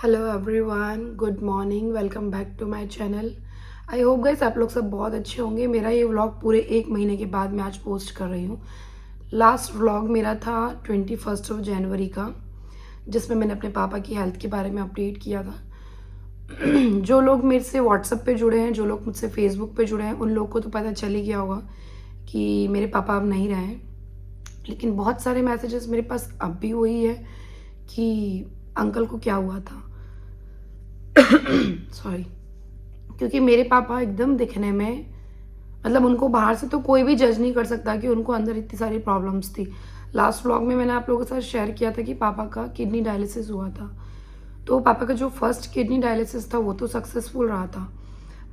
Hello everyone, good morning, welcome back to my channel. I hope guys आप लोग सब बहुत अच्छे होंगे। मेरा ये व्लॉग पूरे 1 महीने के बाद मैं आज पोस्ट कर रही हूँ। लास्ट व्लॉग मेरा था 21 जनवरी का, जिसमें मैंने अपने पापा की हेल्थ के बारे में अपडेट किया था। जो लोग मेरे से व्हाट्सएप पे जुड़े हैं, जो लोग मुझसे फेसबुक पे जुड़े हैं, उन लोग को तो पता चल ही गया होगा कि मेरे पापा अब नहीं रहे हैं। लेकिन बहुत सारे मैसेजेस मेरे पास अब भी वही है कि अंकल को क्या हुआ था। सॉरी। क्योंकि मेरे पापा एकदम दिखने में, मतलब उनको बाहर से तो कोई भी जज नहीं कर सकता कि उनको अंदर इतनी सारी प्रॉब्लम्स थी। लास्ट व्लॉग में मैंने आप लोगों के साथ शेयर किया था कि पापा का किडनी डायलिसिस हुआ था। तो पापा का जो फर्स्ट किडनी डायलिसिस था वो तो सक्सेसफुल रहा था,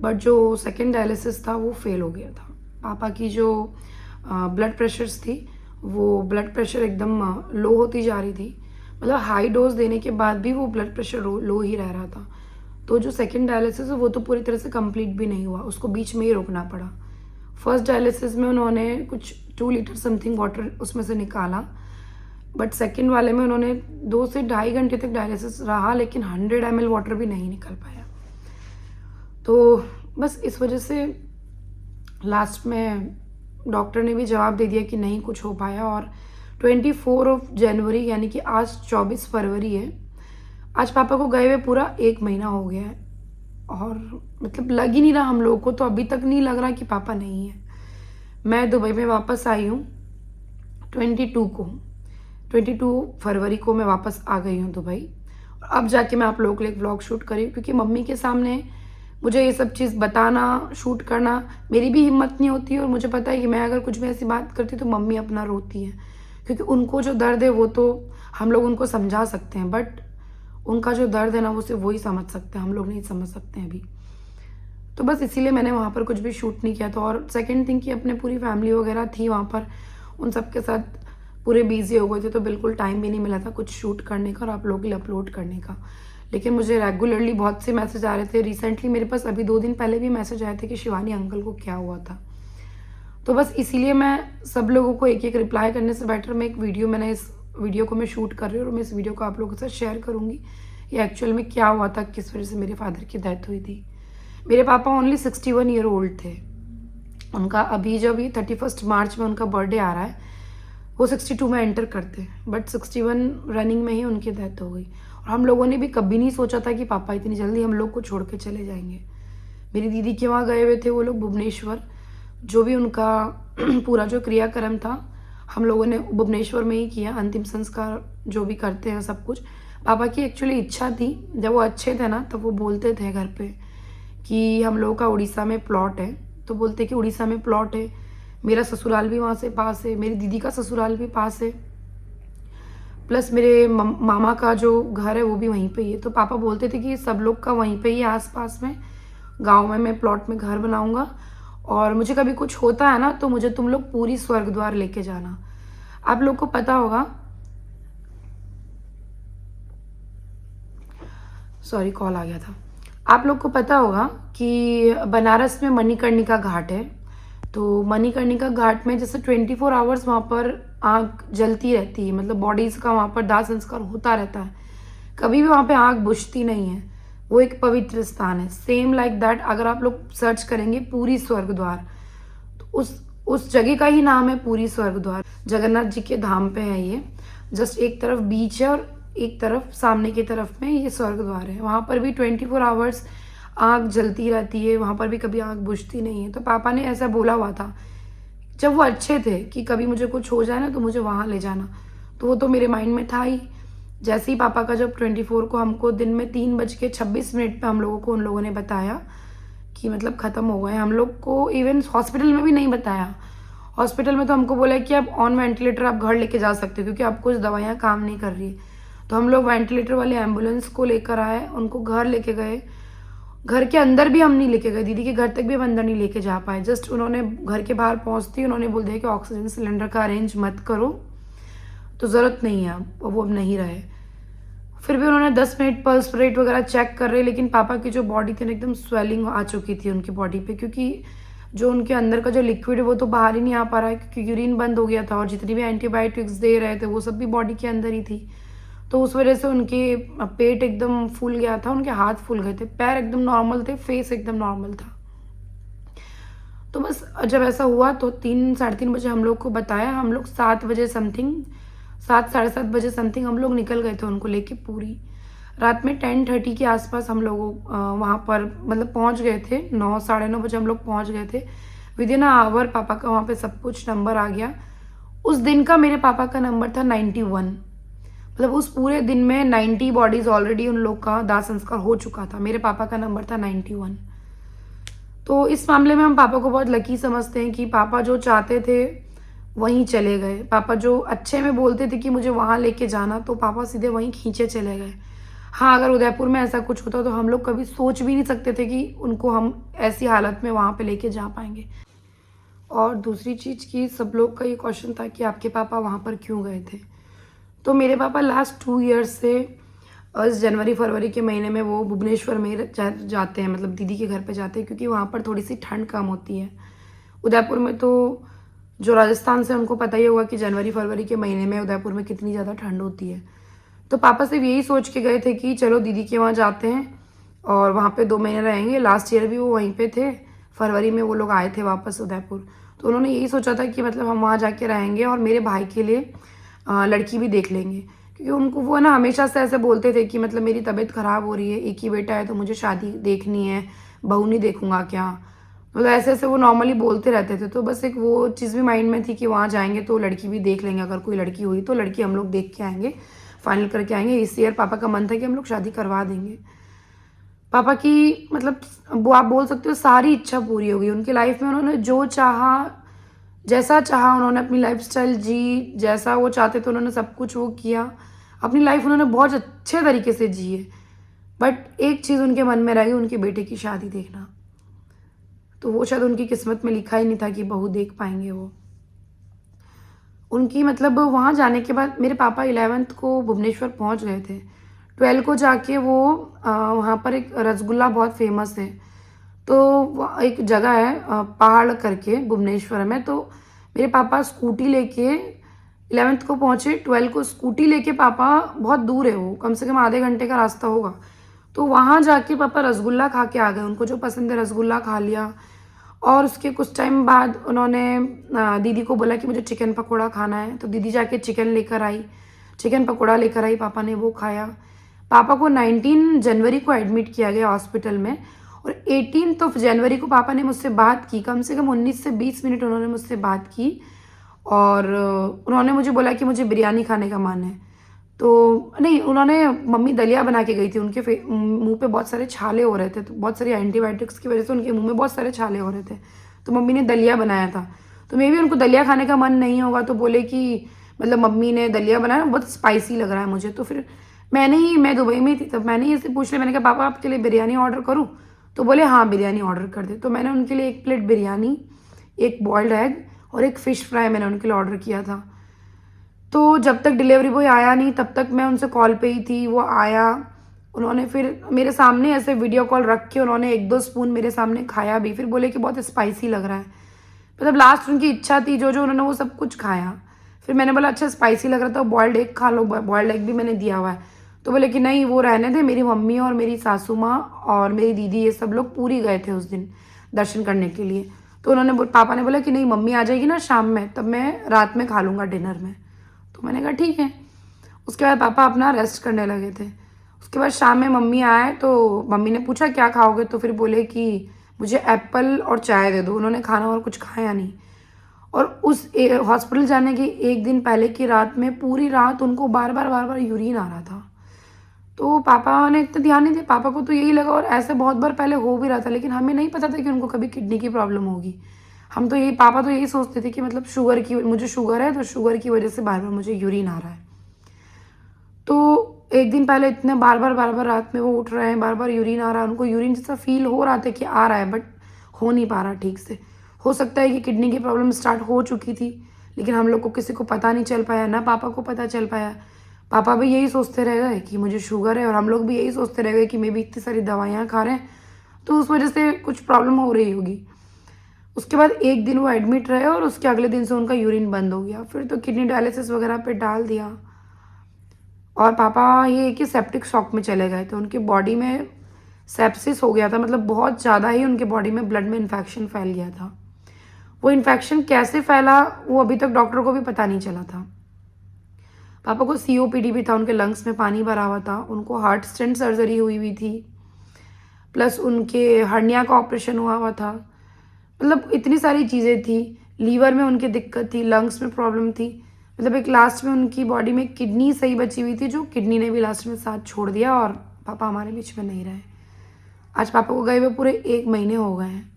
बट जो सेकेंड डायलिसिस था वो फेल हो गया था। पापा की जो ब्लड प्रेशर्स थी, वो ब्लड प्रेशर एकदम लो होती जा रही थी। मतलब हाई डोज देने के बाद भी वो ब्लड प्रेशर लो ही रह रहा था। तो जो सेकेंड डायलिसिस है वो तो पूरी तरह से कंप्लीट भी नहीं हुआ, उसको बीच में ही रोकना पड़ा। फर्स्ट डायलिसिस में उन्होंने कुछ 2 लीटर समथिंग वाटर उसमें से निकाला, बट सेकेंड वाले में उन्होंने 2 से ढाई घंटे तक डायलिसिस रहा, लेकिन 100 ml वाटर भी नहीं निकल पाया। तो बस इस वजह से लास्ट में डॉक्टर ने भी जवाब दे दिया कि नहीं कुछ हो पाया। और 24 जनवरी यानी कि आज 24 फरवरी है, आज पापा को गए हुए पूरा 1 महीना हो गया है। और मतलब लग ही नहीं रहा हम लोगों को, तो अभी तक नहीं लग रहा कि पापा नहीं है। मैं दुबई में वापस आई हूँ 22 फरवरी को मैं वापस आ गई हूँ दुबई। और अब जाके मैं आप लोगों के लिए एक व्लॉग शूट करी हूँ, क्योंकि मम्मी के सामने मुझे ये सब चीज़ बताना, शूट करना मेरी भी हिम्मत नहीं होती। और मुझे पता है कि मैं अगर कुछ भी ऐसी बात करती तो मम्मी अपना रोती है, क्योंकि उनको जो दर्द है वो तो हम लोग उनको समझा सकते हैं, बट उनका जो दर्द है ना वो सिर्फ वही समझ सकते हैं, हम लोग नहीं समझ सकते हैं अभी। तो बस इसीलिए मैंने वहाँ पर कुछ भी शूट नहीं किया था। और सेकंड थिंग कि अपने पूरी फैमिली वगैरह थी वहाँ पर, उन सब के साथ पूरे बिजी हो गए थे, तो बिल्कुल टाइम भी नहीं मिला था कुछ शूट करने का और आप लोगों के लिए अपलोड करने का। लेकिन मुझे रेगुलरली बहुत से मैसेज आ रहे थे। रिसेंटली मेरे पास अभी 2 दिन पहले भी मैसेज आए थे कि शिवानी अंकल को क्या हुआ था। तो बस इसीलिए मैं सब लोगों को एक एक रिप्लाई करने से बेटर मैं मैंने इस वीडियो को मैं शूट कर रही हूँ और मैं इस वीडियो को आप लोगों के साथ शेयर करूँगी ये एक्चुअल में क्या हुआ था, किस वजह से मेरे फादर की डेथ हुई थी। मेरे पापा ओनली 61 ईयर ओल्ड थे। उनका अभी जब ये 31 मार्च में उनका बर्थडे आ रहा है, वो 62 में एंटर करते, बट 61 रनिंग में ही उनकी डेथ हो गई। और हम लोगों ने भी कभी नहीं सोचा था कि पापा इतनी जल्दी हम लोग को छोड़ के चले जाएंगे। मेरी दीदी के वहाँ गए हुए थे वो लोग भुवनेश्वर, जो भी उनका पूरा जो क्रियाक्रम था हम लोगों ने भुवनेश्वर में ही किया। अंतिम संस्कार जो भी करते हैं सब कुछ, पापा की एक्चुअली इच्छा थी। जब वो अच्छे थे ना तब वो बोलते थे घर पे कि हम लोगों का उड़ीसा में प्लॉट है, तो बोलते कि उड़ीसा में प्लॉट है, मेरा ससुराल भी वहाँ से पास है, मेरी दीदी का ससुराल भी पास है, प्लस मेरे मामा का जो घर है वो भी वहीं पे ही है। तो पापा बोलते थे कि सब लोग का वहीं पे ही आसपास में गांव में मैं प्लॉट में घर बनाऊंगा, और मुझे कभी कुछ होता है ना तो मुझे तुम लोग पूरी स्वर्ग द्वार लेके जाना। आप लोग को पता होगा, सॉरी कॉल आ गया था। आप लोग को पता होगा कि बनारस में मणिकर्णिका घाट है। तो मणिकर्णिका घाट में जैसे 24 आवर्स वहाँ पर आग जलती रहती है, मतलब बॉडीज का वहाँ पर दाह संस्कार होता रहता है, कभी भी वहाँ पे आग बुझती नहीं है। वो एक पवित्र स्थान है। सेम लाइक दैट अगर आप लोग सर्च करेंगे पूरी स्वर्ग द्वार, तो उस जगह का ही नाम है पूरी स्वर्ग द्वार। जगन्नाथ जी के धाम पे है ये। जस्ट एक तरफ बीच है और एक तरफ सामने की तरफ में ये स्वर्ग द्वार है। वहाँ पर भी 24 आवर्स आग जलती रहती है, वहाँ पर भी कभी आग बुझती नहीं है। तो पापा ने ऐसा बोला हुआ था जब वो अच्छे थे कि कभी मुझे कुछ हो जाए ना तो मुझे वहाँ ले जाना। तो वो तो मेरे माइंड में था ही। जैसे ही पापा का जब 24 को हमको दिन में 3:26 पे हम लोगों को उन लोगों ने बताया कि मतलब ख़त्म हो गए, हम लोग को इवन हॉस्पिटल में भी नहीं बताया। हॉस्पिटल में तो हमको बोला कि आप ऑन वेंटिलेटर आप घर लेके जा सकते हो, क्योंकि आप कुछ दवाइयाँ काम नहीं कर रही। तो हम लोग वेंटिलेटर वाले एम्बुलेंस को लेकर आए, उनको घर लेके गए। घर के अंदर भी हम नहीं लेके गए, दीदी के घर तक भी हम अंदर नहीं लेके जा पाए। जस्ट उन्होंने घर के बाहर पहुँचती उन्होंने बोल दिया कि ऑक्सीजन सिलेंडर का अरेंज मत करो, तो ज़रूरत नहीं है। अब वो अब नहीं रहे। फिर भी उन्होंने 10 मिनट पल्स रेट वगैरह चेक कर रहे, लेकिन पापा की जो बॉडी थी ना एकदम स्वेलिंग आ चुकी थी उनकी बॉडी पे, क्योंकि जो उनके अंदर का जो लिक्विड है वो तो बाहर ही नहीं आ पा रहा है, क्योंकि यूरिन बंद हो गया था और जितनी भी एंटीबायोटिक्स दे रहे थे वो सब भी बॉडी के अंदर ही थी। तो उस वजह से उनके पेट एकदम फूल गया था, उनके हाथ फूल गए थे, पैर एकदम नॉर्मल थे, फेस एकदम नॉर्मल था। तो बस जब ऐसा हुआ तो 3 साढ़े 3 बजे हम लोग को बताया, हम लोग 7 बजे समथिंग, 7 साढ़े 7 बजे समथिंग हम लोग निकल गए थे उनको लेके। पूरी रात में 10:30 के आसपास हम लोग वहाँ पर मतलब पहुँच गए थे। 9 साढ़े 9 बजे हम लोग पहुँच गए थे। विदिन अ आवर पापा का वहाँ पे सब कुछ नंबर आ गया। उस दिन का मेरे पापा का नंबर था 91। मतलब उस पूरे दिन में 90 बॉडीज़ ऑलरेडी उन लोग का दाह संस्कार हो चुका था। मेरे पापा का नंबर था 91। तो इस मामले में हम पापा को बहुत लकी समझते हैं कि पापा जो चाहते थे वहीं चले गए। पापा जो अच्छे में बोलते थे कि मुझे वहाँ लेके जाना, तो पापा सीधे वहीं खींचे चले गए। हाँ, अगर उदयपुर में ऐसा कुछ होता तो हम लोग कभी सोच भी नहीं सकते थे कि उनको हम ऐसी हालत में वहाँ पे लेके जा पाएँगे। और दूसरी चीज़ कि सब लोग का ये क्वेश्चन था कि आपके पापा वहाँ पर क्यों गए थे? तो मेरे पापा लास्ट 2 ईयर्स से इस जनवरी-फरवरी के महीने में वो भुवनेश्वर में जाते हैं, मतलब दीदी के घर पे जाते हैं, क्योंकि वहाँ पर थोड़ी-सी ठंड कम होती है। उदयपुर में तो जो राजस्थान से उनको पता ही होगा कि जनवरी-फरवरी के महीने में उदयपुर में कितनी ज़्यादा ठंड होती है। तो पापा सिर्फ़ यही सोच के गए थे कि चलो दीदी के वहाँ जाते हैं और वहाँ पे 2 महीने रहेंगे। लास्ट ईयर भी वो वहीं पे थे, फरवरी में वो लोग आए थे वापस उदयपुर। तो उन्होंने यही सोचा था कि मतलब हम वहाँ जाके रहेंगे और मेरे भाई के लिए लड़की भी देख लेंगे। क्योंकि उनको वो ना हमेशा से ऐसे बोलते थे कि मतलब मेरी तबीयत ख़राब हो रही है, एक ही बेटा है तो मुझे शादी देखनी है, बहू नहीं देखूँगा क्या? मतलब ऐसे-ऐसे वो नॉर्मली बोलते रहते थे। तो बस एक वो चीज़ भी माइंड में थी कि वहाँ जाएँगे तो लड़की भी देख लेंगे, अगर कोई लड़की हुई तो लड़की हम लोग देख के आएँगे, फाइनल करके आएँगे। इस ईयर पापा का मन था कि हम लोग शादी करवा देंगे। पापा की मतलब वो आप बोल सकते हो सारी इच्छा पूरी हो गई। उनकी लाइफ़ में उन्होंने जो चाहा, जैसा चाहा उन्होंने अपनी लाइफ़स्टाइल जी, जैसा वो चाहते थे उन्होंने सब कुछ वो किया। अपनी लाइफ़ उन्होंने बहुत अच्छे तरीके से जी है। बट एक चीज़ उनके मन में रह गई, उनके बेटे की शादी देखना। तो वो शायद उनकी किस्मत में लिखा ही नहीं था कि बहू देख पाएँगे वो। उनकी मतलब वहाँ जाने के बाद मेरे पापा 11th को भुवनेश्वर पहुँच गए थे। 12 को जाके वो वहाँ पर एक रसगुल्ला बहुत फ़ेमस है। तो वो एक जगह है पहाड़ करके भुवनेश्वर में। तो मेरे पापा स्कूटी लेके 11th को पहुँचे, 12 को स्कूटी लेके पापा, बहुत दूर है वो, कम से कम आधे घंटे का रास्ता होगा। तो वहाँ जाके पापा रसगुल्ला खा के आ गए, उनको जो पसंद है रसगुल्ला खा लिया। और उसके कुछ टाइम बाद उन्होंने दीदी को बोला कि मुझे चिकन पकोड़ा खाना है, तो दीदी जाके चिकन लेकर आई, चिकन पकोड़ा लेकर आई, पापा ने वो खाया। पापा को 19 जनवरी को एडमिट किया गया हॉस्पिटल में और 18th ऑफ जनवरी को पापा ने मुझसे बात की, कम से कम 19 से 20 मिनट उन्होंने मुझसे बात की। और उन्होंने मुझे बोला कि मुझे बिरयानी खाने का मन है। तो नहीं, उन्होंने मम्मी दलिया बना के गई थी, उनके मुँह पे बहुत सारे छाले हो रहे थे, तो बहुत सारी एंटीबायोटिक्स की वजह से उनके मुँह में बहुत सारे छाले हो रहे थे। तो मम्मी ने दलिया बनाया था, तो मे बी उनको दलिया खाने का मन नहीं होगा, तो बोले कि मतलब मम्मी ने दलिया बनाया, बहुत स्पाइसी लग रहा है मुझे। तो फिर मैं दुबई में थी, तब मैंने ही ऐसे पूछ लिया, मैंने कहा पापा आपके लिए बिरयानी ऑर्डर करूँ? तो बोले हाँ बिरयानी ऑर्डर कर दे। तो मैंने उनके लिए 1 प्लेट बिरयानी, 1 बॉइल्ड एग और 1 फ़िश फ्राई मैंने उनके लिए ऑर्डर किया था। तो जब तक डिलीवरी बॉय आया नहीं तब तक मैं उनसे कॉल पे ही थी। वो आया, उन्होंने फिर मेरे सामने ऐसे वीडियो कॉल रख के उन्होंने 1-2 स्पून मेरे सामने खाया भी, फिर बोले कि बहुत स्पाइसी लग रहा है। मतलब लास्ट उनकी इच्छा थी, जो-जो उन्होंने वो सब कुछ खाया। फिर मैंने बोला अच्छा स्पाइसी लग रहा था, बॉइल्ड एग खा लो, बॉइल्ड एग भी मैंने दिया हुआ है। तो बोले कि नहीं वो रहने दें, मेरी मम्मी और मेरी सासू माँ और मेरी दीदी ये सब लोग पूरी गए थे उस दिन दर्शन करने के लिए। तो पापा ने बोला कि नहीं मम्मी आ जाएगी ना शाम में, तब मैं रात में खा लूँगा डिनर में। तो मैंने कहा ठीक है। उसके बाद पापा अपना रेस्ट करने लगे थे। उसके बाद शाम में मम्मी आए तो मम्मी ने पूछा क्या खाओगे? तो फिर बोले कि मुझे एप्पल और चाय दे दो। उन्होंने खाना और कुछ खाया नहीं। और उस हॉस्पिटल जाने के 1 दिन पहले की रात में पूरी रात उनको बार-बार यूरिन आ रहा था। तो पापा ने इतना ध्यान नहीं दिया, पापा को तो यही लगा, और ऐसे बहुत बार पहले हो भी रहा था, लेकिन हमें नहीं पता था कि उनको कभी किडनी की प्रॉब्लम होगी। हम तो यही पापा तो यही सोचते थे कि मतलब मुझे शुगर है, तो शुगर की वजह से बार-बार मुझे यूरिन आ रहा है। तो 1 दिन पहले इतने बार-बार रात में वो उठ रहे हैं, बार-बार यूरिन आ रहा है, उनको यूरिन जैसा फ़ील हो रहा था कि आ रहा है, बट हो नहीं पा रहा ठीक से। हो सकता है कि किडनी की प्रॉब्लम स्टार्ट हो चुकी थी, लेकिन हम लोग को किसी को पता नहीं चल पाया, ना पापा को पता चल पाया। पापा भी यही सोचते रह गए कि मुझे शुगर है, और हम लोग भी यही सोचते रह गए कि मे बी इतनी सारी दवाइयाँ खा रहे हैं, तो उस वजह से कुछ प्रॉब्लम हो रही होगी। उसके बाद 1 दिन वो एडमिट रहे और उसके अगले दिन से उनका यूरिन बंद हो गया। फिर तो किडनी डायलिसिस वगैरह पे डाल दिया। और पापा ये कि सेप्टिक शॉक में चले गए थे। उनकी बॉडी में सेप्सिस हो गया था, मतलब बहुत ज़्यादा ही उनके बॉडी में ब्लड में इन्फेक्शन फैल गया था। वो इन्फेक्शन कैसे फैला वो अभी तक डॉक्टर को भी पता नहीं चला था। पापा को COPD भी था, उनके लंग्स में पानी भरा हुआ था, उनको हार्ट स्टेंट सर्जरी हुई हुई थी, प्लस उनके हर्निया का ऑपरेशन हुआ हुआ था। मतलब इतनी सारी चीज़ें थी, लीवर में उनकी दिक्कत थी, लंग्स में प्रॉब्लम थी। मतलब एक लास्ट में उनकी बॉडी में किडनी सही बची हुई थी, जो किडनी ने भी लास्ट में साथ छोड़ दिया और पापा हमारे बीच में नहीं रहे। आज पापा को गए हुए पूरे 1 महीने हो गए हैं।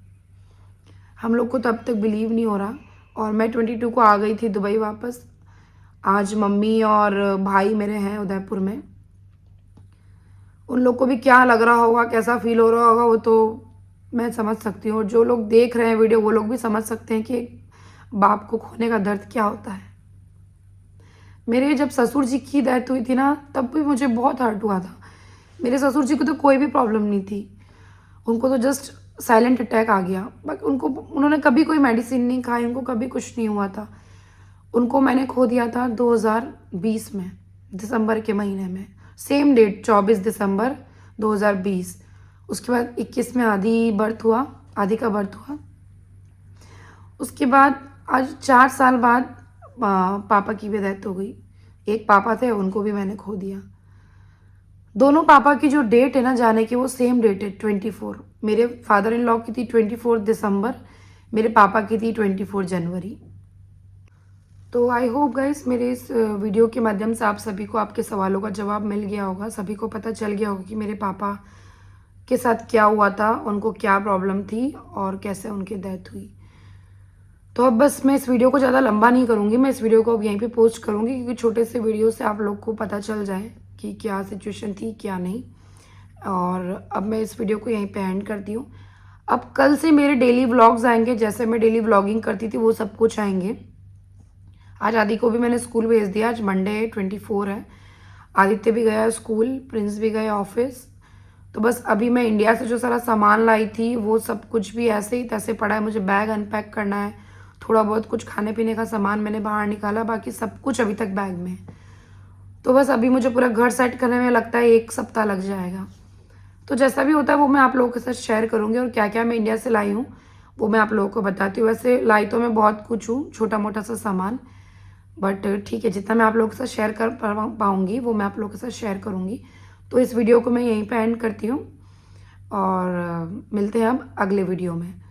हम लोग को तो अब तक बिलीव नहीं हो रहा। और मैं 22 को आ गई थी दुबई वापस। आज मम्मी और भाई मेरे हैं उदयपुर में। उन लोग को भी क्या लग रहा होगा, कैसा फील हो रहा होगा, वो तो मैं समझ सकती हूँ। और जो लोग देख रहे हैं वीडियो, वो लोग भी समझ सकते हैं कि बाप को खोने का दर्द क्या होता है। मेरे जब ससुर जी की डेथ हुई थी ना, तब भी मुझे बहुत हर्ट हुआ था। मेरे ससुर जी को तो कोई भी प्रॉब्लम नहीं थी, उनको तो जस्ट साइलेंट अटैक आ गया। बट उन्होंने कभी कोई मेडिसिन नहीं खाई, उनको कभी कुछ नहीं हुआ था। उनको मैंने खो दिया था 2020 में, दिसंबर के महीने में, सेम डेट 24 दिसंबर 2020। उसके बाद 21 में आदि का बर्थ हुआ। उसके बाद आज 4 साल बाद पापा की भी डेथ हो गई। एक पापा थे, उनको भी मैंने खो दिया। दोनों पापा की जो डेट है ना जाने की, वो सेम डेट है 24। मेरे फादर इन लॉ की थी 24 दिसंबर, मेरे पापा की थी 24 जनवरी। तो आई होप गाइस मेरे इस वीडियो के माध्यम से आप सभी को आपके सवालों का जवाब मिल गया होगा। सभी को पता चल गया होगा कि मेरे पापा के साथ क्या हुआ था, उनको क्या प्रॉब्लम थी और कैसे उनकी डेथ हुई। तो अब बस मैं इस वीडियो को ज़्यादा लंबा नहीं करूँगी, मैं इस वीडियो को अब यहीं पे पोस्ट करूँगी, क्योंकि छोटे से वीडियो से आप लोग को पता चल जाए कि क्या सिचुएशन थी क्या नहीं। और अब मैं इस वीडियो को यहीं पे एंड करती हूँ। अब कल से मेरे डेली व्लॉग्स आएंगे, जैसे मैं डेली व्लॉगिंग करती थी वो सब कुछ आएंगे। आज आदि को भी मैंने स्कूल भेज दिया, आज मंडे 24 है। आदित्य भी गया स्कूल, प्रिंस भी गया ऑफिस। तो बस अभी मैं इंडिया से जो सारा सामान लाई थी वो सब कुछ भी ऐसे ही तैसे पड़ा है। मुझे बैग अनपैक करना है, थोड़ा बहुत कुछ खाने पीने का सामान मैंने बाहर निकाला, बाकी सब कुछ अभी तक बैग में है। तो बस अभी मुझे पूरा घर सेट करने में लगता है 1 सप्ताह लग जाएगा। तो जैसा भी होता है वो मैं आप लोगों के साथ शेयर करूँगी, और क्या क्या मैं इंडिया से लाई हूँ वो मैं आप लोगों को बताती हूँ। वैसे लाई तो मैं बहुत कुछ हूँ, छोटा मोटा सा सामान, बट ठीक है, जितना मैं आप लोगों के साथ शेयर कर पाऊँगी वो मैं आप लोगों के साथ शेयर करूँगी। तो इस वीडियो को मैं यहीं पे एंड करती हूँ और मिलते हैं अब अगले वीडियो में।